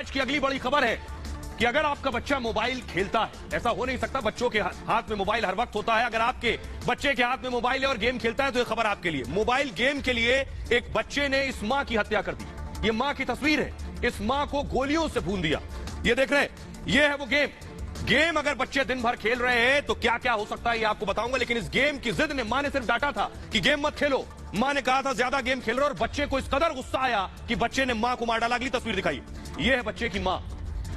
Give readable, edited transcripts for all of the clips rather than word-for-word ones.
आज की अगली बड़ी खबर है कि अगर आपका बच्चा मोबाइल खेलता है, ऐसा हो नहीं सकता, बच्चों के हाथ में मोबाइल हर वक्त होता है। अगर आपके बच्चे के हाथ में मोबाइल है और गेम खेलता है तो ये खबर आपके लिए। मोबाइल गेम के लिए एक बच्चे ने इस मां की हत्या कर दी। ये मां की तस्वीर है, इस मां को गोलियों से भून दिया। ये देख रहे हैं, ये है वो गेम। अगर बच्चे दिन भर खेल रहे हैं तो क्या क्या हो सकता है ये आपको बताऊंगा, लेकिन इस गेम की जिद ने, मां ने सिर्फ डांटा था कि गेम मत खेलो। मां ने कहा था ज्यादा गेम खेल रहे हो, और बच्चे को इस कदर गुस्सा आया कि बच्चे ने मां को मार डाला। अगली तस्वीर दिखाई, ये है बच्चे की मां।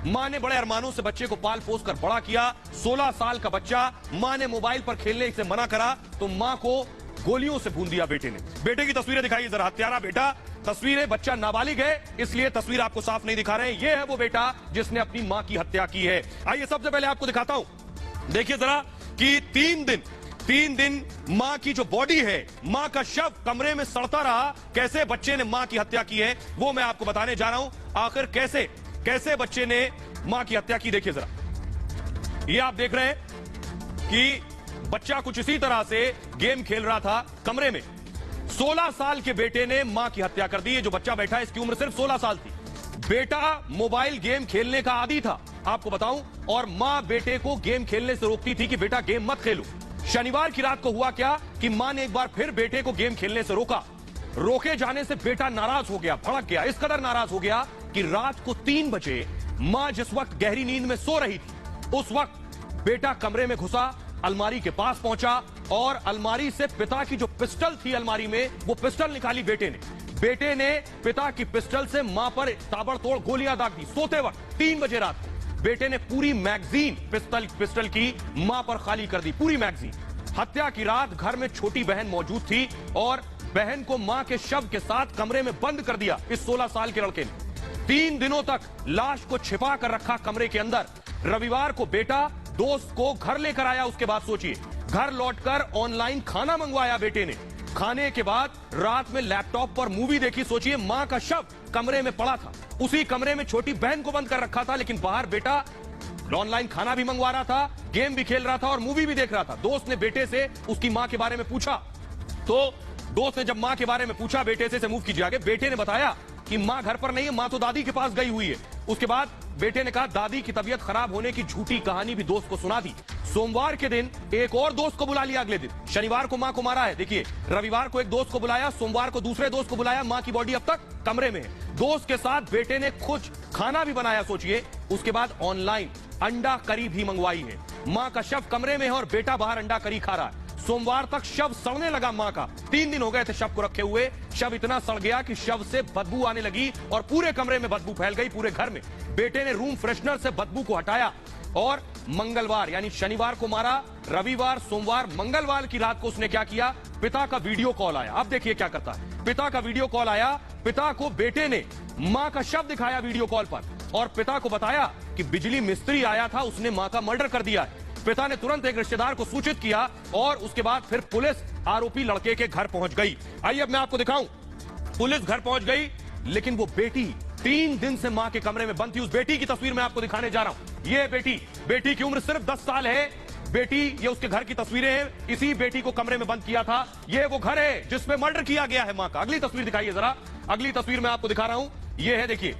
मां ने बड़े अरमानों से बच्चे को पाल पोस कर बड़ा किया। 16 साल का बच्चा, मां ने मोबाइल पर खेलने से मना करा तो मां को गोलियों से भून दिया बेटे ने। बेटे की तस्वीरें दिखाइए जरा, हत्यारा बेटा। तस्वीरें, बच्चा नाबालिग है इसलिए तस्वीर आपको साफ नहीं दिखा रहे हैं। यह है वो बेटा जिसने अपनी मां की हत्या की है। आइए सबसे पहले आपको दिखाता हूं, देखिए जरा कि 3 दिन मां की जो बॉडी है, मां का शव कमरे में सड़ता रहा। कैसे बच्चे ने मां की हत्या की है वो मैं आपको बताने जा रहा हूं। आखिर कैसे बच्चे ने मां की हत्या की, देखिए जरा। ये आप देख रहे हैं कि बच्चा कुछ इसी तरह से गेम खेल रहा था कमरे में। 16 साल के बेटे ने मां की हत्या कर दी। ये जो बच्चा बैठा है इसकी उम्र सिर्फ 16 साल थी। बेटा मोबाइल गेम खेलने का आदी था, आपको बताऊं, और मां बेटे को गेम खेलने से रोकती थी कि बेटा गेम मत खेलो। शनिवार की रात को हुआ क्या कि मां ने एक बार फिर बेटे को गेम खेलने से रोका। रोके जाने से बेटा नाराज हो गया, भड़क गया। इस कदर नाराज हो गया कि रात को 3 बजे मां जिस वक्त गहरी नींद में सो रही थी उस वक्त बेटा कमरे में घुसा, अलमारी के पास पहुंचा और अलमारी से पिता की जो पिस्टल थी अलमारी में, वो पिस्टल निकाली बेटे ने पिता की पिस्टल से मां पर ताबड़तोड़ गोलियां दाग दी। सोते वक्त 3 बजे रात को बेटे ने पूरी मैगजीन पिस्टल की मां पर खाली कर दी, पूरी मैगजीन। हत्या की रात घर में छोटी बहन मौजूद थी और बहन को मां के शव के साथ कमरे में बंद कर दिया इस 16 साल के लड़के ने। 3 दिनों तक लाश को छिपा कर रखा कमरे के अंदर। रविवार को बेटा दोस्त को घर लेकर आया। उसके बाद सोचिए, घर लौटकर ऑनलाइन खाना मंगवाया बेटे ने। खाने के बाद रात में लैपटॉप पर मूवी देखी। सोचिए, मां का शव कमरे में पड़ा था, उसी कमरे में छोटी बहन को बंद कर रखा था, लेकिन बाहर बेटा ऑनलाइन खाना भी मंगवा रहा था, गेम भी खेल रहा था और मूवी भी देख रहा था। दोस्त ने बेटे से उसकी मां के बारे में पूछा, तो दोस्त ने जब मां के बारे में पूछा बेटे से मूव कीजिए आगे, बेटे ने बताया कि मां घर पर नहीं है, मां तो दादी के पास गई हुई है। उसके बाद बेटे ने कहा दादी की तबीयत खराब होने की झूठी कहानी भी दोस्त को सुना दी। सोमवार के दिन एक और दोस्त को बुला लिया। अगले दिन शनिवार को मां को मारा है, देखिए, रविवार को एक दोस्त को बुलाया, सोमवार को दूसरे दोस्त को बुलाया। मां की बॉडी अब तक कमरे में है। दोस्त के साथ बेटे ने खुद खाना भी बनाया, सोचिए। उसके बाद ऑनलाइन अंडा करी भी मंगवाई है। मां का शव कमरे में है और बेटा बाहर अंडा करी खा रहा है। सोमवार तक शव सड़ने लगा मां का। 3 दिन हो गए थे शव को रखे हुए। शव इतना सड़ गया कि शव से बदबू आने लगी और पूरे कमरे में बदबू फैल गई, पूरे घर में। बेटे ने रूम फ्रेशनर से बदबू को हटाया और मंगलवार यानी शनिवार को मारा। रविवार, सोमवार, मंगलवार की रात को उसने क्या किया, पिता का वीडियो कॉल आया। अब देखिए क्या करता है। पिता का वीडियो कॉल आया, पिता को बेटे ने मां का शव दिखाया वीडियो कॉल पर और पिता को बताया कि बिजली मिस्त्री आया था, उसने मां का मर्डर कर दिया है। पिता ने तुरंत एक रिश्तेदार को सूचित किया और उसके बाद फिर पुलिस आरोपी लड़के के घर पहुंच गई। आइए अब मैं आपको दिखाऊं, पुलिस घर पहुंच गई, लेकिन वो बेटी 3 दिन से मां के कमरे में बंद थी। उस बेटी की तस्वीर मैं आपको दिखाने जा रहा हूं। ये बेटी की उम्र सिर्फ 10 साल है। बेटी, ये उसके घर की तस्वीरें हैं। इसी बेटी को कमरे में बंद किया था। ये वो घर है जिसमें मर्डर किया गया है मां का। अगली तस्वीर दिखाइए जरा। अगली तस्वीर मैं आपको दिखा रहा हूं, ये है, देखिए,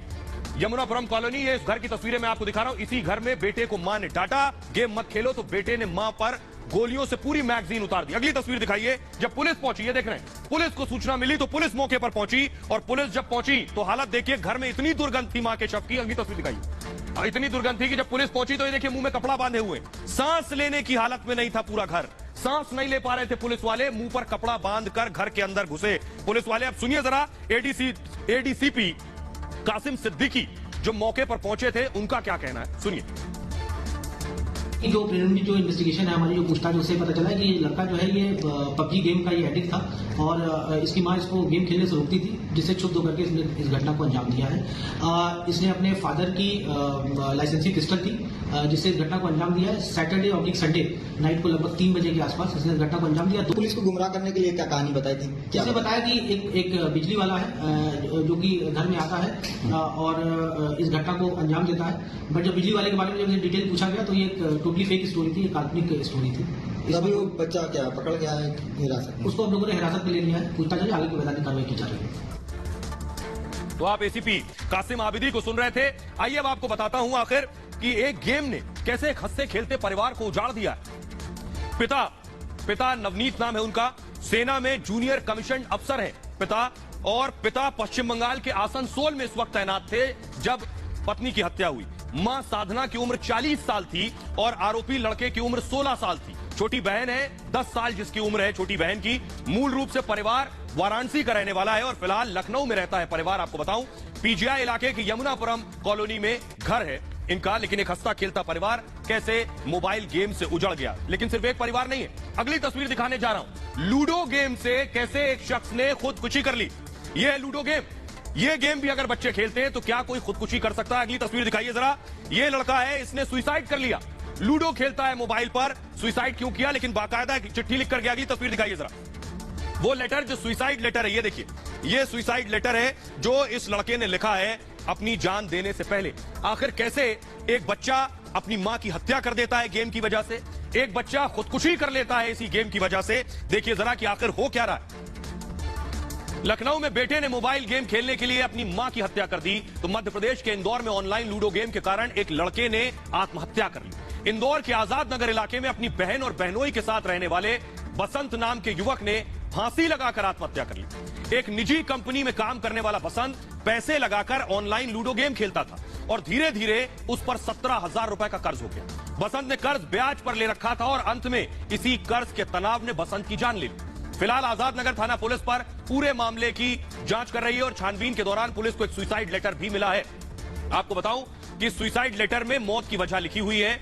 यमुनापुरम कॉलोनी। ये इस घर की तस्वीरें मैं आपको दिखा रहा हूं। इसी घर में बेटे को मां ने डांटा, गेम मत खेलो, तो बेटे ने मां पर गोलियों से पूरी मैगजीन उतार दी। अगली तस्वीर दिखाइए। जब पुलिस पहुंची, ये देख रहे हैं, पुलिस को सूचना मिली तो पुलिस मौके पर पहुंची और पुलिस जब पहुंची तो हालत देखिए, घर में इतनी दुर्गंध थी मां के शव की। अगली तस्वीर दिखाइए। इतनी दुर्गंध थी कि जब पुलिस पहुंची तो ये देखिए, मुंह में कपड़ा बांधे हुए, सांस लेने की हालत में नहीं था पूरा घर। सांस नहीं ले पा रहे थे पुलिस वाले, मुंह पर कपड़ा बांधकर घर के अंदर घुसे पुलिस वाले। अब सुनिए जरा एडीसीपी कासिम सिद्दीकी जो मौके पर पहुंचे थे, उनका क्या कहना है, सुनिए। जो प्रिलिमिनरी जो इन्वेस्टिगेशन है हमारी, जो पूछताछ, उससे पता चला है कि ये लड़का जो है ये पबजी गेम का ये एडिक्ट था और इसकी मां इसको गेम खेलने से रोकती थी, जिससे क्षुब्ध होकर के इसने इस घटना को अंजाम दिया है। इसने अपने फादर की लाइसेंसी पिस्टल थी जिससे इस घटना को अंजाम दिया है। सैटरडे और संडे नाइट को लगभग 3 बजे के आसपास इसने इस घटना को अंजाम दिया। पुलिस को गुमराह करने के लिए क्या कहानी बताई थी? इसने बताया कि एक बिजली वाला है जो कि घर में आता है और इस घटना को अंजाम देता है। बट जब बिजली वाले के बारे में जब डिटेल पूछा गया तो ये टोटली फेक स्टोरी थी, काल्पनिक स्टोरी थी। अभी वो बच्चा क्या पकड़ गया है हिरासत में? उसको हम लोगों ने हिरासत में ले लिया है। पूछताछ आगे की वैधानिक कार्रवाई की जा रही है। तो आप एसीपी कासिम आबिदी को सुन रहे थे। आइए अब आपको बताता हूं आखिर कि एक गेम ने कैसे एक हंसते खेलते परिवार को उजाड़ दिया। पिता नवनीत नाम है उनका, सेना में जूनियर कमीशन अफसर है पिता पश्चिम बंगाल के आसनसोल में इस वक्त तैनात थे जब पत्नी की हत्या हुई। मां साधना की उम्र 40 साल थी और आरोपी लड़के की उम्र 16 साल थी। छोटी बहन है 10 साल जिसकी उम्र है छोटी बहन की। मूल रूप से परिवार वाराणसी का रहने वाला है और फिलहाल लखनऊ में रहता है परिवार। आपको बताऊं पीजीआई इलाके की यमुनापुरम कॉलोनी में घर है इनका। लेकिन एक हंसता खेलता परिवार कैसे मोबाइल गेम से उजड़ गया। लेकिन सिर्फ एक परिवार नहीं है, अगली तस्वीर दिखाने जा रहा हूं। लूडो गेम से कैसे एक शख्स ने खुदकुशी कर ली। यह है लूडो गेम। ये गेम भी अगर बच्चे खेलते हैं तो क्या कोई खुदकुशी कर सकता है। अगली तस्वीर दिखाइए जरा। ये लड़का है, इसने सुसाइड कर लिया। लूडो खेलता है मोबाइल पर, सुसाइड क्यों किया, लेकिन बाकायदा एक चिट्ठी लिख कर गया। अगली तस्वीर दिखाइए जरा। वो लेटर जो सुसाइड लेटर है, ये देखिए, ये सुसाइड लेटर है जो इस लड़के ने लिखा है अपनी जान देने से पहले। आखिर कैसे एक बच्चा अपनी मां की हत्या कर देता है गेम की वजह से, एक बच्चा खुदकुशी कर लेता है इसी गेम की वजह से। देखिए जरा कि आखिर हो क्या रहा है। लखनऊ में बेटे ने मोबाइल गेम खेलने के लिए अपनी मां की हत्या कर दी तो मध्य प्रदेश के इंदौर में ऑनलाइन लूडो गेम के कारण एक लड़के ने आत्महत्या कर ली। इंदौर के आजाद नगर इलाके में अपनी बहन और बहनोई के साथ रहने वाले बसंत नाम के युवक ने फांसी लगाकर आत्महत्या कर ली। एक निजी कंपनी में काम करने वाला बसंत पैसे लगाकर ऑनलाइन लूडो गेम खेलता था और धीरे धीरे उस पर 17,000 रुपए का कर्ज हो गया। बसंत ने कर्ज ब्याज पर ले रखा था और अंत में इसी कर्ज के तनाव ने बसंत की जान ले ली। फिलहाल आजाद नगर थाना पुलिस पर पूरे मामले की जांच कर रही है और छानबीन के दौरान पुलिस को एक सुसाइड लेटर भी मिला है। आपको बताऊं कि सुसाइड लेटर में मौत की वजह लिखी हुई है।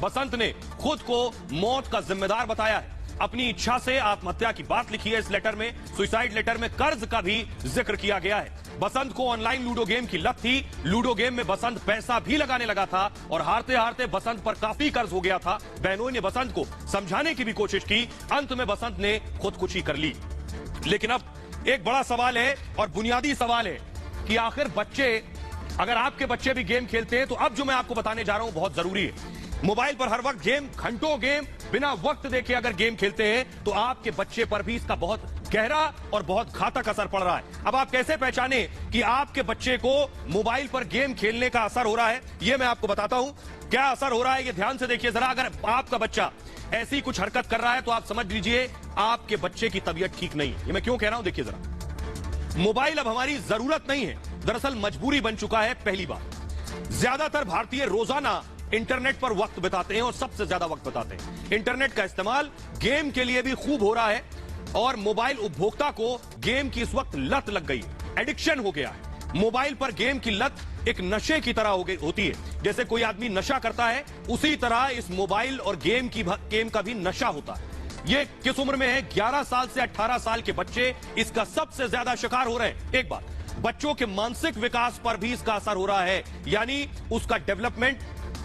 बसंत ने खुद को मौत का जिम्मेदार बताया है। अपनी इच्छा से आत्महत्या की बात लिखी है इस लेटर में। सुसाइड लेटर में कर्ज का भी जिक्र किया गया है। बसंत को ऑनलाइन लूडो गेम की लत थी। लूडो गेम में बसंत पैसा भी लगाने लगा था और हारते हारते बसंत पर काफी कर्ज हो गया था। बहनोई ने बसंत को समझाने की भी कोशिश की। अंत में बसंत ने खुदकुशी कर ली। लेकिन अब एक बड़ा सवाल है और बुनियादी सवाल है कि आखिर बच्चे, अगर आपके बच्चे भी गेम खेलते हैं तो अब जो मैं आपको बताने जा रहा हूं बहुत जरूरी है। मोबाइल पर हर वक्त गेम, घंटों गेम, बिना वक्त देखे अगर गेम खेलते हैं तो आपके बच्चे पर भी इसका बहुत गहरा और बहुत घातक असर पड़ रहा है। अब आप कैसे पहचाने कि आपके बच्चे को मोबाइल पर गेम खेलने का असर हो रहा है, यह मैं आपको बताता हूं। क्या असर हो रहा है ये ध्यान से देखिए जरा। अगर आपका बच्चा ऐसी कुछ हरकत कर रहा है तो आप समझ लीजिए आपके बच्चे की तबीयत ठीक नहीं है। ये मैं क्यों कह रहा हूं, देखिए जरा। मोबाइल अब हमारी जरूरत नहीं है, दरअसल मजबूरी बन चुका है। पहली बात, ज्यादातर भारतीय रोजाना इंटरनेट पर वक्त बिताते हैं और सबसे ज्यादा वक्त बिताते हैं। इंटरनेट का इस्तेमाल गेम के लिए भी खूब हो रहा है और मोबाइल उपभोक्ता को गेम की इस वक्त लत लग गई, एडिक्शन हो गया है। मोबाइल पर गेम की लत एक नशे की तरह होती है। जैसे कोई आदमी नशा करता है उसी तरह इस मोबाइल और गेम का भी नशा होता है। ये किस उम्र में है? 11 साल से 18 साल के बच्चे इसका सबसे ज्यादा शिकार हो रहे हैं। एक बात, बच्चों के मानसिक विकास पर भी इसका असर हो रहा है, यानी उसका डेवलपमेंट,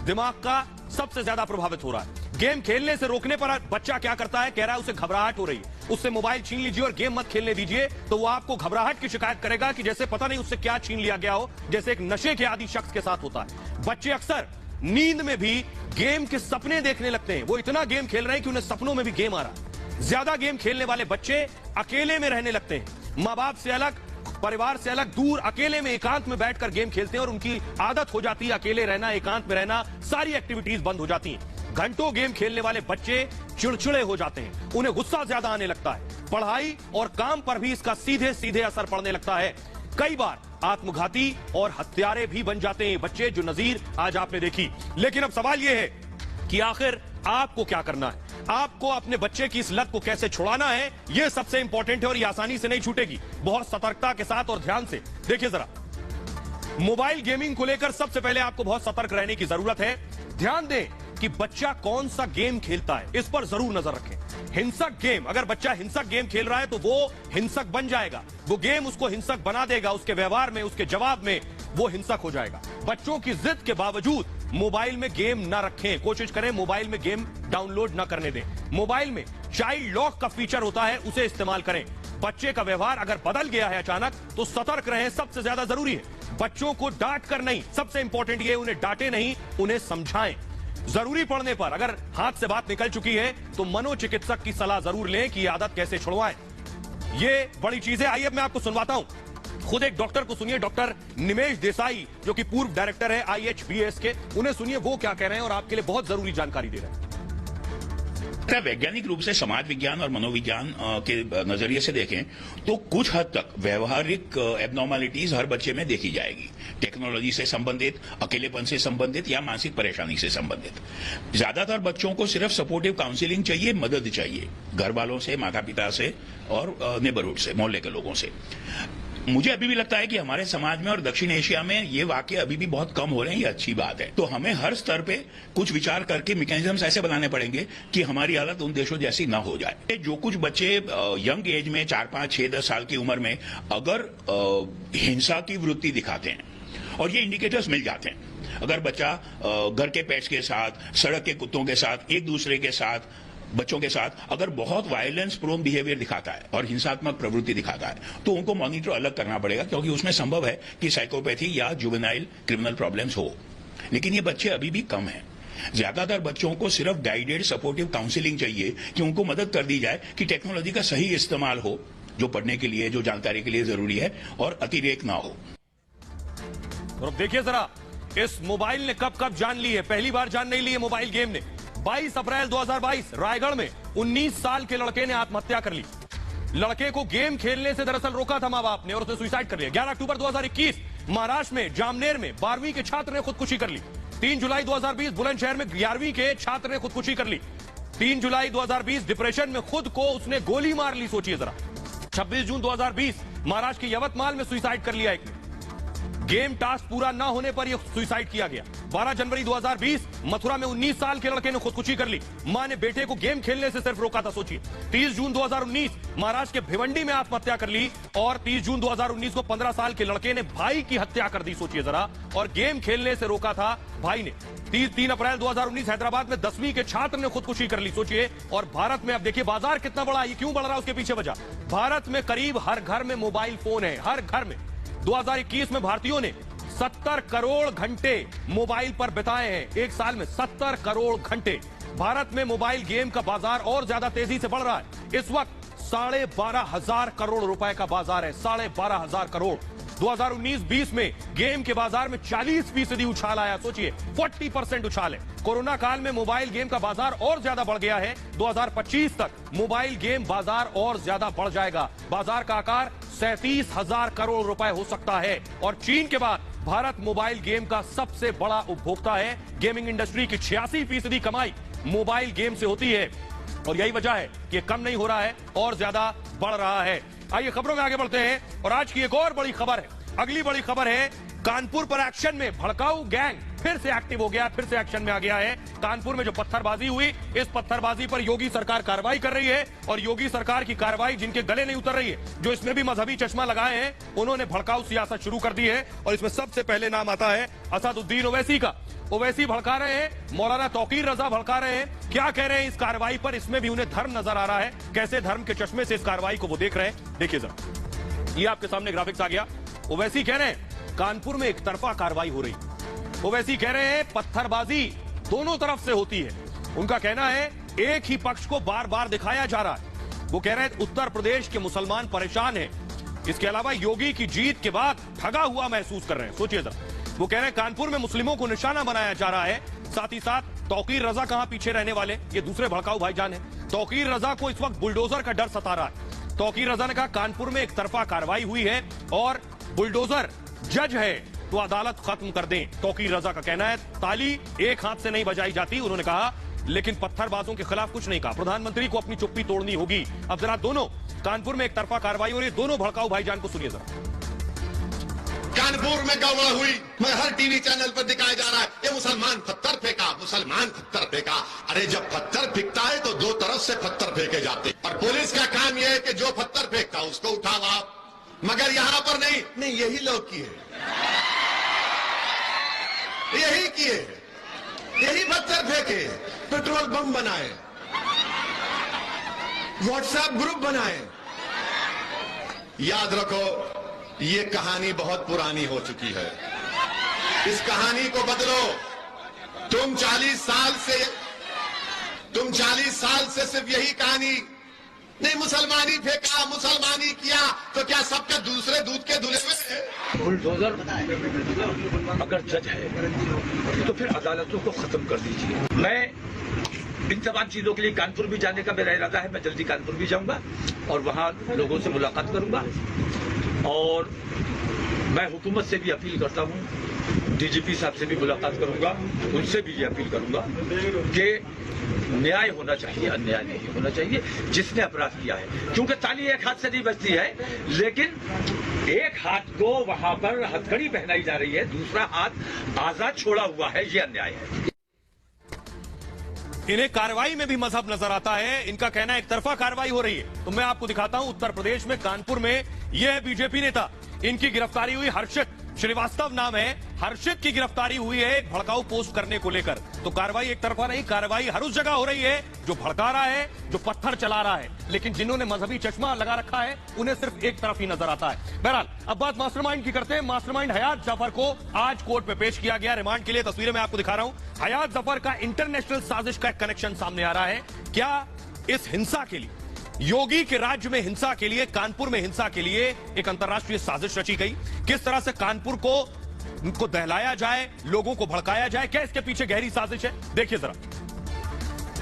दिमाग का सबसे ज्यादा प्रभावित हो रहा है। गेम खेलने से रोकने पर बच्चा क्या करता है, कह रहा है उसे घबराहट हो रही है, उससे मोबाइल छीन लीजिए और गेम मत खेलने दीजिए, तो वो आपको घबराहट की शिकायत करेगा कि जैसे पता नहीं उससे क्या छीन लिया गया हो, जैसे एक नशे के आदी शख्स के साथ होता है। बच्चे अक्सर नींद में भी गेम के सपने देखने लगते हैं। वो इतना गेम खेल रहे हैं कि उन्हें सपनों में भी गेम आ रहा है। ज्यादा गेम खेलने वाले बच्चे अकेले में रहने लगते हैं। माँ बाप से अलग, परिवार से अलग, दूर अकेले में एकांत में बैठकर गेम खेलते हैं और उनकी आदत हो जाती है अकेले रहना, एकांत में रहना, सारी एक्टिविटीज बंद हो जाती हैं। घंटों गेम खेलने वाले बच्चे चिड़चिड़े हो जाते हैं, उन्हें गुस्सा ज्यादा आने लगता है। पढ़ाई और काम पर भी इसका सीधे सीधे असर पड़ने लगता है। कई बार आत्मघाती और हत्यारे भी बन जाते हैं बच्चे, जो नजीर आज आपने देखी। लेकिन अब सवाल यह है कि आखिर आपको क्या करना है, आपको अपने बच्चे की इस लत को कैसे छुड़ाना है, यह सबसे इंपॉर्टेंट है और यह आसानी से नहीं छूटेगी। बहुत सतर्कता के साथ और ध्यान से देखिए जरा। मोबाइल गेमिंग को लेकर सबसे पहले आपको बहुत सतर्क रहने की जरूरत है। ध्यान दें कि बच्चा कौन सा गेम खेलता है, इस पर जरूर नजर रखें। हिंसक गेम, अगर बच्चा हिंसक गेम खेल रहा है तो वो हिंसक बन जाएगा। वो गेम उसको हिंसक बना देगा, उसके व्यवहार में, उसके जवाब में वो हिंसक हो जाएगा। बच्चों की जिद के बावजूद मोबाइल में गेम ना रखें, कोशिश करें मोबाइल में गेम डाउनलोड ना करने दें। मोबाइल में चाइल्ड लॉक का फीचर होता है, उसे इस्तेमाल करें। बच्चे का व्यवहार अगर बदल गया है अचानक तो सतर्क रहें, सबसे ज्यादा जरूरी है। बच्चों को डांट कर नहीं, सबसे इंपॉर्टेंट ये, उन्हें डांटे नहीं, उन्हें समझाएं। जरूरी पड़ने पर अगर हाथ से बात निकल चुकी है तो मनोचिकित्सक की सलाह जरूर लें कि ये आदत कैसे छुड़वाएं। ये बड़ी चीज है। आइए मैं आपको सुनवाता हूं खुद एक डॉक्टर को सुनिए, डॉक्टर निमेश देसाई, जो कि पूर्व डायरेक्टर है IHBS के, उन्हें सुनिए वो क्या कह रहे हैं और आपके लिए बहुत जरूरी जानकारी दे रहे हैं। वैज्ञानिक रूप से समाज विज्ञान और मनोविज्ञान के नजरिए से देखें तो कुछ हद तक व्यवहारिक एबनॉर्मलिटीज हर बच्चे में देखी जाएगी, टेक्नोलॉजी से संबंधित, अकेलेपन से संबंधित या मानसिक परेशानी से संबंधित। ज्यादातर बच्चों को सिर्फ सपोर्टिव काउंसलिंग चाहिए, मदद चाहिए घर वालों से, माता पिता से और नेबरहुड से, मोहल्ले के लोगों से। मुझे अभी भी लगता है कि हमारे समाज में और दक्षिण एशिया में ये वाकये अभी भी बहुत कम हो रहे हैं, ये अच्छी बात है। तो हमें हर स्तर पे कुछ विचार करके मैकेनिज्म्स ऐसे बनाने पड़ेंगे कि हमारी हालत उन देशों जैसी ना हो जाए। जो कुछ बच्चे यंग एज में 4, 5, 6, 10 साल की उम्र में अगर हिंसा की वृत्ति दिखाते हैं और ये इंडिकेटर्स मिल जाते हैं, अगर बच्चा घर के पेट्स के साथ, सड़क के कुत्तों के साथ, एक दूसरे के साथ, बच्चों के साथ अगर बहुत वायलेंस प्रोन बिहेवियर दिखाता है और हिंसात्मक प्रवृत्ति दिखाता है तो उनको मॉनिटर अलग करना पड़ेगा, क्योंकि उसमें संभव है कि साइकोपैथी या जुवेनाइल क्रिमिनल प्रॉब्लम्स हो। लेकिन ये बच्चे अभी भी कम हैं। ज्यादातर बच्चों को सिर्फ गाइडेड सपोर्टिव काउंसलिंग चाहिए कि उनको मदद कर दी जाए कि टेक्नोलॉजी का सही इस्तेमाल हो, जो पढ़ने के लिए, जो जानकारी के लिए जरूरी है, और अतिरेक ना हो। और अब देखिए जरा, इस मोबाइल ने कब कब जान ली है। पहली बार जान नहीं ली है मोबाइल गेम ने। 22 अप्रैल 2022 रायगढ़ में 19 साल के लड़के ने आत्महत्या कर ली। लड़के को गेम खेलने से दरअसल रोका था मां बाप ने और उसने सुसाइड कर लिया। 11 अक्टूबर 2021 महाराष्ट्र में जामनेर में 12वीं के छात्र ने खुदकुशी कर ली। 3 जुलाई 2020 बुलंदशहर में 11वीं के छात्र ने खुदकुशी कर ली। 3 जुलाई 2020 डिप्रेशन में खुद को उसने गोली मार ली। सोचिए जरा। 26 जून 2020 महाराष्ट्र के यवतमाल में सुसाइड कर लिया एक ने। गेम टास्क पूरा ना होने पर यह सुसाइड किया गया। 12 जनवरी 2020 मथुरा में 19 साल के लड़के ने खुदकुशी कर ली। मां ने बेटे को गेम खेलने से सिर्फ रोका था। सोचिए। 30 जून 2019 महाराष्ट्र के भिवंडी में आत्महत्या कर ली और 30 जून 2019 को 15 साल के लड़के ने भाई की हत्या कर दी। सोचिए जरा। और गेम खेलने से रोका था भाई ने। 3 अप्रैल 2019 हैदराबाद में 10वीं के छात्र ने खुदकुशी कर ली। सोचिए। और भारत में अब देखिए बाजार कितना बड़ा है, क्यों बढ़ रहा है उसके पीछे वजह। भारत में करीब हर घर में मोबाइल फोन है, हर घर में। 2021 में भारतीयों ने 70 करोड़ घंटे मोबाइल पर बिताए हैं। एक साल में 70 करोड़ घंटे। भारत में मोबाइल गेम का बाजार और ज्यादा तेजी से बढ़ रहा है। इस वक्त 12,500 करोड़ रुपए का बाजार है। 12,500 करोड़। 2019-20 में गेम के बाजार में 40% उछाल आया। सोचिए 40% उछाल है। कोरोना काल में मोबाइल गेम का बाजार और ज्यादा बढ़ गया है। 2025 तक मोबाइल गेम बाजार और ज्यादा बढ़ जाएगा। बाजार का आकार 37,000 करोड़ रुपए हो सकता है। और चीन के बाद भारत मोबाइल गेम का सबसे बड़ा उपभोक्ता है। गेमिंग इंडस्ट्री की 86% कमाई मोबाइल गेम से होती है और यही वजह है कि कम नहीं हो रहा है और ज्यादा बढ़ रहा है। आइए खबरों में आगे बढ़ते हैं और आज की एक और बड़ी खबर है। अगली बड़ी खबर है कानपुर पर एक्शन में भड़काऊ गैंग फिर से एक्टिव हो गया, फिर से एक्शन में आ गया है। कानपुर में जो पत्थरबाजी हुई, इस पत्थरबाजी पर योगी सरकार कार्रवाई कर रही है और योगी सरकार की कार्रवाई जिनके गले नहीं उतर रही है, जो इसमें भी मजहबी चश्मा लगाए हैं, उन्होंने भड़काऊ सियासत शुरू कर दी है। और इसमें सबसे पहले नाम आता है असदुद्दीन ओवैसी का। ओवैसी भड़का रहे हैं, मौलाना तौकीर रजा भड़का रहे हैं। क्या कह रहे हैं इस कार्रवाई पर, इसमें भी उन्हें धर्म नजर आ रहा है। कैसे धर्म के चश्मे से इस कार्रवाई को वो देख रहे हैं, देखिए जरा। ये आपके सामने ग्राफिक्स आ गया। ओवैसी कह रहे हैं कानपुर में एक तरफा कार्रवाई हो रही। ओवैसी कह रहे हैं पत्थरबाजी दोनों तरफ से होती है। उनका कहना है एक ही पक्ष को बार बार दिखाया जा रहा है। वो कह रहे हैं उत्तर प्रदेश के मुसलमान परेशान हैं। इसके अलावा योगी की जीत के बाद ठगा हुआ महसूस कर रहे हैं। सोचिए जरा। वो कह रहे हैं कानपुर में मुस्लिमों को निशाना बनाया जा रहा है। साथ ही साथ तौकीर रजा कहां पीछे रहने वाले, ये दूसरे भड़काऊ भाईजान है। तौकीर रजा को इस वक्त बुलडोजर का डर सता रहा है। तौकीर रजा ने कहा कानपुर में एक तरफा कार्रवाई हुई है और बुलडोजर जज है तो अदालत खत्म कर दें। तौकीर रजा का कहना है ताली एक हाथ से नहीं बजाई जाती, उन्होंने कहा, लेकिन पत्थरबाजों के खिलाफ कुछ नहीं कहा। प्रधानमंत्री को अपनी चुप्पी तोड़नी होगी। अब जरा दोनों कानपुर में एक तरफा कार्रवाई हो रही है, दोनों भड़काऊ भाईजान को सुनिए जरा। कानपुर में गड़बड़ हुई, मगर हर टीवी चैनल पर दिखाया जा रहा है ये मुसलमान पत्थर फेंका, मुसलमान पत्थर फेंका। अरे जब पत्थर फेंकता है तो दो तरफ से पत्थर फेंके जाते और पुलिस का काम यह है कि जो पत्थर फेंकता उसको उठाओ आप। मगर यहां पर नहीं, यही लोग किए, यही किए, यही पत्थर फेंके, पेट्रोल बम बनाए, व्हाट्सएप ग्रुप बनाए। याद रखो ये कहानी बहुत पुरानी हो चुकी है। इस कहानी को बदलो। तुम 40 साल से सिर्फ यही कहानी नहीं मुसलमानी फेंका, मुसलमानी किया, तो क्या सबके दूसरे दूध के धुले हुए? बुलडोजर अगर जज है तो फिर अदालतों को खत्म कर दीजिए। मैं इन तमाम चीजों के लिए कानपुर भी जाने का मेरा इरादा है। मैं जल्दी कानपुर भी जाऊंगा और वहां लोगों से मुलाकात करूंगा और मैं हुकूमत से भी अपील करता हूं, डीजीपी साहब से भी मुलाकात करूंगा, उनसे भी ये अपील करूंगा कि न्याय होना चाहिए, अन्याय नहीं होना चाहिए जिसने अपराध किया है। क्योंकि ताली एक हाथ से नहीं बजती है, लेकिन एक हाथ को वहां पर हथकड़ी पहनाई जा रही है, दूसरा हाथ आजाद छोड़ा हुआ है, ये अन्याय है। इन्हें कार्रवाई में भी मजहब नजर आता है। इनका कहना एक तरफा कार्रवाई हो रही है। तो मैं आपको दिखाता हूं उत्तर प्रदेश में कानपुर में यह बीजेपी नेता, इनकी गिरफ्तारी हुई। हर्षित श्रीवास्तव नाम है। हर्षित की गिरफ्तारी हुई है एक भड़काऊ पोस्ट करने को लेकर। तो कार्रवाई एक तरफा नहीं, कार्रवाई हर उस जगह हो रही है जो भड़का रहा है, जो पत्थर चला रहा है। लेकिन जिन्होंने मजहबी चश्मा लगा रखा है उन्हें सिर्फ एक तरफ ही नजर आता है। बहरहाल अब बात मास्टरमाइंड की करते हैं। मास्टरमाइंड हयात जफर को आज कोर्ट में पेश किया गया रिमांड के लिए। तस्वीरें मैं आपको दिखा रहा हूं। हयात जफर का इंटरनेशनल साजिश का एक कनेक्शन सामने आ रहा है। क्या इस हिंसा के लिए, योगी के राज्य में हिंसा के लिए, कानपुर में हिंसा के लिए एक अंतर्राष्ट्रीय साजिश रची गई? किस तरह से कानपुर को दहलाया जाए, लोगों को भड़काया जाए? क्या इसके पीछे गहरी साजिश है? देखिए जरा,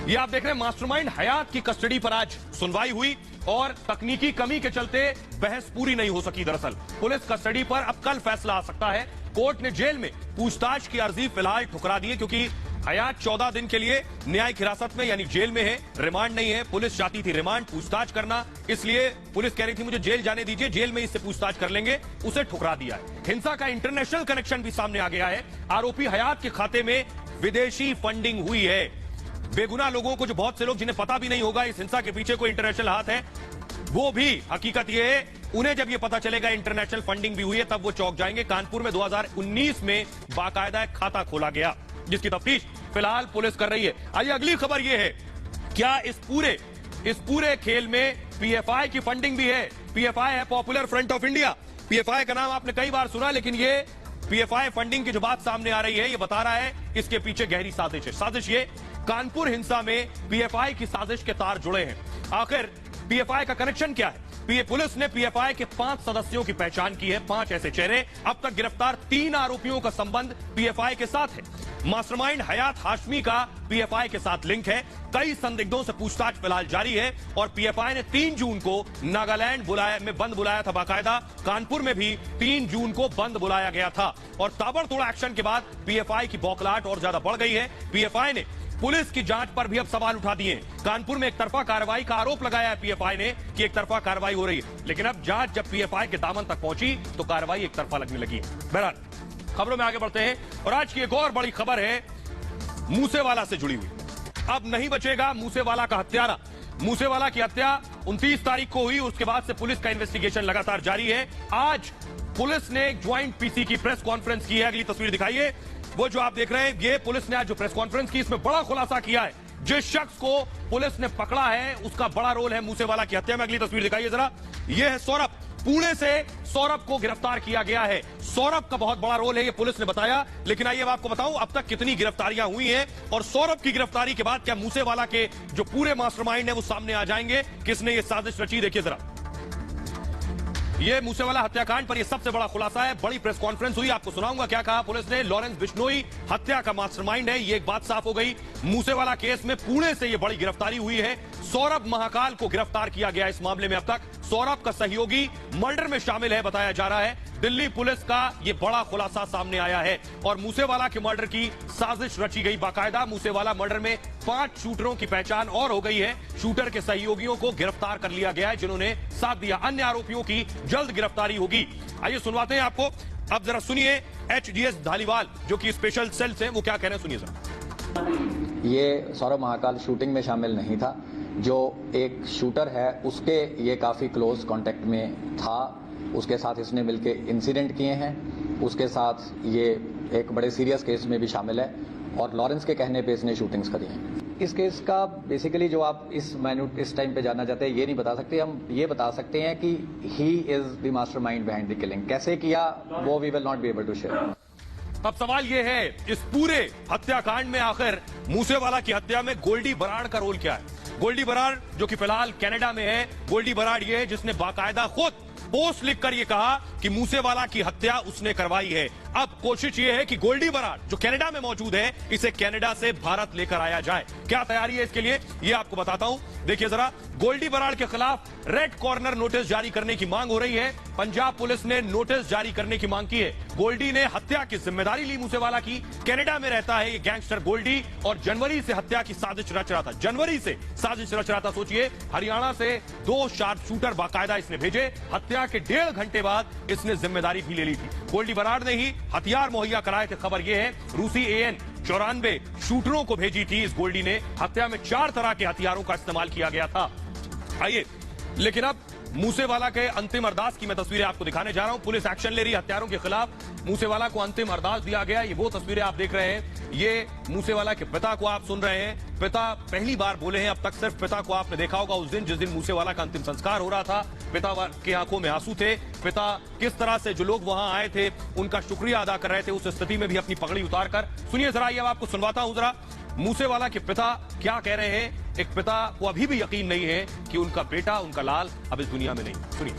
ये आप देख रहे हैं मास्टरमाइंड हयात की कस्टडी पर आज सुनवाई हुई और तकनीकी कमी के चलते बहस पूरी नहीं हो सकी। दरअसल पुलिस कस्टडी पर अब कल फैसला आ सकता है। कोर्ट ने जेल में पूछताछ की अर्जी फिलहाल ठुकरा दी है क्योंकि हयात 14 दिन के लिए न्यायिक हिरासत में यानी जेल में है, रिमांड नहीं है। पुलिस चाहती थी रिमांड, पूछताछ करना, इसलिए पुलिस कह रही थी मुझे जेल जाने दीजिए, जेल में इससे पूछताछ कर लेंगे, उसे ठुकरा दिया है। हिंसा का इंटरनेशनल कनेक्शन भी सामने आ गया है। आरोपी हयात के खाते में विदेशी फंडिंग हुई है। बेगुनाह लोगों को, जो बहुत से लोग जिन्हें पता भी नहीं होगा इस हिंसा के पीछे कोई इंटरनेशनल हाथ है, वो भी हकीकत ये है, उन्हें जब ये पता चलेगा इंटरनेशनल फंडिंग भी हुई है तब वो चौंक जाएंगे। कानपुर में 2019 में बाकायदा एक खाता खोला गया जिसकी तफ्तीश फिलहाल पुलिस कर रही है। आइए अगली खबर यह है, क्या इस पूरे खेल में पीएफआई की फंडिंग भी है? पीएफआई है popular front of India. PFI का नाम आपने कई बार सुना, लेकिन ये पीएफआई फंडिंग की जो बात सामने आ रही है ये बता रहा है इसके पीछे गहरी साजिश है। साजिश ये, कानपुर हिंसा में पीएफआई की साजिश के तार जुड़े हैं। आखिर पीएफआई का कनेक्शन क्या है? पुलिस ने पीएफआई के 5 सदस्यों की पहचान की है, 5 ऐसे चेहरे। अब तक गिरफ्तार 3 आरोपियों का संबंध पीएफआई के साथ है। मास्टरमाइंड हयात हाशमी का पीएफआई के साथ लिंक है। कई संदिग्धों से पूछताछ फिलहाल जारी है और पीएफआई ने 3 जून को नागालैंड में बंद बुलाया था। बाकायदा कानपुर में भी 3 जून को बंद बुलाया गया था और ताबड़तोड़ एक्शन के बाद पीएफआई की बौखलाहट और ज्यादा बढ़ गई है। पीएफआई ने पुलिस की जांच पर भी अब सवाल उठा दिए। कानपुर में एक तरफा कार्रवाई का आरोप लगाया है पीएफआई ने कि एक तरफा कार्रवाई हो रही है, लेकिन अब जांच जब पीएफआई के दामन तक पहुंची तो कार्रवाई एक तरफा लगने लगी। बहरहाल खबरों में आगे बढ़ते हैं और आज की एक और बड़ी खबर है मूसेवाला से जुड़ी हुई। अब नहीं बचेगा मूसेवाला का हत्यारा। मूसेवाला की हत्या 29 तारीख को हुई, उसके बाद से पुलिस का इन्वेस्टिगेशन लगातार जारी है। आज पुलिस ने एक ज्वाइंट पीसी की प्रेस कॉन्फ्रेंस की है। अगली तस्वीर दिखाइए, वो जो आप देख रहे हैं, ये पुलिस ने आज जो प्रेस कॉन्फ्रेंस की इसमें बड़ा खुलासा किया है। जिस शख्स को पुलिस ने पकड़ा है उसका बड़ा रोल है मूसेवाला की हत्या में। अगली तस्वीर दिखाइए जरा, यह है सौरभ। पुणे से सौरभ को गिरफ्तार किया गया है। सौरभ का बहुत बड़ा रोल है, ये पुलिस ने बताया। लेकिन आइए आपको बताऊं अब तक कितनी गिरफ्तारियां हुई हैं और सौरभ की गिरफ्तारी के बाद क्या मूसेवाला के जो पूरे मास्टरमाइंड है वो सामने आ जाएंगे, किसने ये साजिश रची। देखिए जरा, ये मूसेवाला हत्याकांड पर ये सबसे बड़ा खुलासा है। बड़ी प्रेस कॉन्फ्रेंस हुई, आपको सुनाऊंगा क्या कहा पुलिस ने। लॉरेंस बिश्नोई हत्या का मास्टरमाइंड है, ये एक बात साफ हो गई। मूसेवाला केस में पुणे से ये बड़ी गिरफ्तारी हुई है। सौरभ महाकाल को गिरफ्तार किया गया इस मामले में। अब तक सौरभ का सहयोगी मर्डर में शामिल है बताया जा रहा है। दिल्ली पुलिस का ये बड़ा खुलासा सामने आया है और मूसेवाला के मर्डर की साजिश रची गई। बाकायदा मूसेवाला मर्डर में 5 शूटरों की पहचान और हो गई है। शूटर के सहयोगियों को गिरफ्तार कर लिया गया है जिन्होंने साथ दिया। अन्य आरोपियों की जल्द गिरफ्तारी होगी। आइए सुनवाते हैं आपको। अब जरा सुनिए एचडीएस धालीवाल जो कि स्पेशल सेल से, वो क्या कह रहे हैं, सुनिए जरा। ये सौरभ महाकाल शूटिंग में शामिल नहीं था। जो एक शूटर है उसके ये काफ़ी क्लोज कांटेक्ट में था, उसके साथ इसने मिलके इंसिडेंट किए हैं, उसके साथ ये एक बड़े सीरियस केस में भी शामिल है और लॉरेंस के कहने पे इसने शूटिंग्स करी हैं। इस केस का बेसिकली जो आप इस टाइम पे जानना चाहते हैं ये नहीं बता सकते। हम ये बता सकते हैं कि he is the mastermind behind the killing. कैसे किया वो we will not be able to share. अब सवाल यह है, इस पूरे हत्याकांड में आखिर मूसेवाला की हत्या में गोल्डी बराड़ का रोल क्या है? गोल्डी बराड़ जो कि फिलहाल कनाडा में है, गोल्डी बराड़ ये है जिसने बाकायदा खुद पोस्ट लिखकर यह कहा कि मूसेवाला की हत्या उसने करवाई है। अब कोशिश यह है कि गोल्डी बराड़ जो कनाडा में मौजूद है, इसे कनाडा से भारत लेकर आया जाए। क्या तैयारी है इसके लिए, यह आपको बताता हूं। देखिए जरा, गोल्डी बराड़ के खिलाफ रेड कॉर्नर नोटिस जारी करने की मांग हो रही है। पंजाब पुलिस ने नोटिस जारी करने की मांग की है। गोल्डी ने हत्या की जिम्मेदारी ली मूसेवाला की। कनाडा में रहता है ये गैंगस्टर गोल्डी और जनवरी से हत्या की साजिश रच रहा था। जनवरी से साजिश रच रहा था। सोचिए, हरियाणा से 2 शार्प शूटर बाकायदा इसने भेजे। हत्या के 1.5 घंटे बाद इसने जिम्मेदारी भी ले ली थी। गोल्डी बराड़ ने ही हथियार मुहैया कराए थे। खबर यह है रूसी AN 94 शूटरों को भेजी थी इस गोल्डी ने। हत्या में 4 तरह के हथियारों का इस्तेमाल किया गया था। आइए, लेकिन अब मूसेवाला के अंतिम अरदास की मैं तस्वीरें आपको दिखाने जा रहा हूं। पुलिस एक्शन ले रही है हत्यारों के खिलाफ। मूसेवाला को अंतिम अरदास दिया गया। ये वो तस्वीरें आप देख रहे हैं। ये मूसेवाला के पिता को आप सुन रहे हैं। पिता पहली बार बोले हैं, अब तक सिर्फ पिता को आपने देखा होगा उस दिन जिस दिन मूसेवाला का अंतिम संस्कार हो रहा था। पिता की आंखों में आंसू थे। पिता किस तरह से जो लोग वहां आए थे उनका शुक्रिया अदा कर रहे थे, उस स्थिति में भी अपनी पगड़ी उतारकर। सुनिए जरा, ये अब आपको सुनवाता हूं जरा मूसेवाला के पिता क्या कह रहे हैं। एक पिता को अभी भी यकीन नहीं है कि उनका बेटा, उनका लाल अब इस दुनिया में नहीं। सुनिए।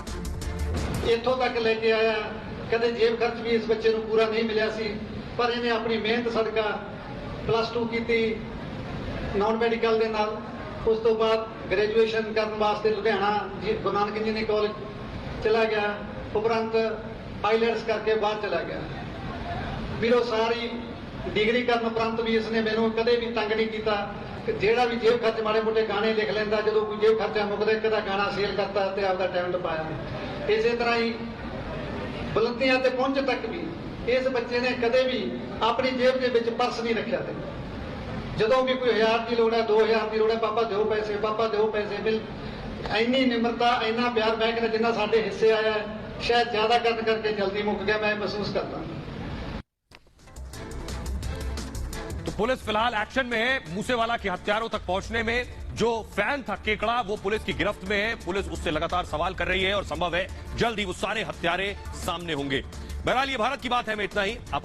ਇੱਥੋਂ ਤੱਕ ਲੈ ਕੇ ਆਇਆ, ਕਦੇ ਜੇਬ ਖਰਚ ਵੀ ਇਸ ਬੱਚੇ ਨੂੰ ਪੂਰਾ ਨਹੀਂ ਮਿਲਿਆ ਸੀ, ਪਰ ਇਹਨੇ ਆਪਣੀ ਮਿਹਨਤ ਸਦਕਾ +2 ਕੀਤੀ ਨਾਨ ਮੈਡੀਕਲ ਦੇ ਨਾਲ। ਉਸ ਤੋਂ ਬਾਅਦ ਗ੍ਰੈਜੂਏਸ਼ਨ ਕਰਨ ਵਾਸਤੇ ਲੁਧਿਆਣਾ ਗੁਰੂ ਨਾਨਕ ਇੰਜੀਨੀਅਰਿੰਗ ਕਾਲਜ ਚਲਾ ਗਿਆ। ਉਪਰੰਤ ਆਈਲੈਟਸ ਕਰਕੇ ਬਾਹਰ ਚਲਾ ਗਿਆ। ਵੀਰੋ ਸਾਰੀ ਡਿਗਰੀ ਕਰਨ ਉਪਰੰਤ ਵੀ ਇਸਨੇ ਮੈਨੂੰ ਕਦੇ ਵੀ ਤੰਗ ਨਹੀਂ ਕੀਤਾ। ਜਿਹੜਾ ਵੀ ਜੇਬ ਖਰਚ ਮਾੜੇ ਮੋਟੇ ਗਾਣੇ ਲਿਖ ਲੈਂਦਾ, ਜਦੋਂ ਕੋਈ ਜੇਬ ਖਰਚਾ ਮੁੱਕਦਾ ਇੱਕ ਦਾ ਗਾਣਾ ਸੇਲ ਕਰਤਾ ਤੇ ਆਪਦਾ ਟੈਲੈਂਟ ਪਾਇਆ। ਇਸੇ ਤਰ੍ਹਾਂ ਹੀ ਬੁਲੰਦੀਆਂ ਤੇ ਪਹੁੰਚ ਤੱਕ ਵੀ ਇਸ ਬੱਚੇ ਨੇ ਕਦੇ ਵੀ ਆਪਣੀ ਜੇਬ ਦੇ ਵਿੱਚ ਪਰਸ ਨਹੀਂ ਰੱਖਿਆ ਤੇ ਜਦੋਂ ਵੀ ਕੋਈ 1000 ਦੀ ਲੋੜ ਹੈ, 2000 ਦੀ ਲੋੜ ਹੈ, ਪਾਪਾ ਦਿਓ ਪੈਸੇ, ਪਾਪਾ ਦਿਓ ਪੈਸੇ। ਮਿਲ ਇੰਨੀ ਨਿਮਰਤਾ, ਇੰਨਾ ਪਿਆਰ ਮੈਂ ਕਹਿੰਦਾ ਜਿੰਨਾ ਸਾਡੇ ਹਿੱਸੇ ਆਇਆ शायद ज्यादा करके जल्दी मुक गया, मैं महसूस करता हूँ। तो पुलिस फिलहाल एक्शन में है। मूसेवाला के हत्यारों तक पहुंचने में जो फैन था केकड़ा, वो पुलिस की गिरफ्त में है। पुलिस उससे लगातार सवाल कर रही है और संभव है जल्द ही वो सारे हत्यारे सामने होंगे। बहरहाल ये भारत की बात है में इतना ही। आप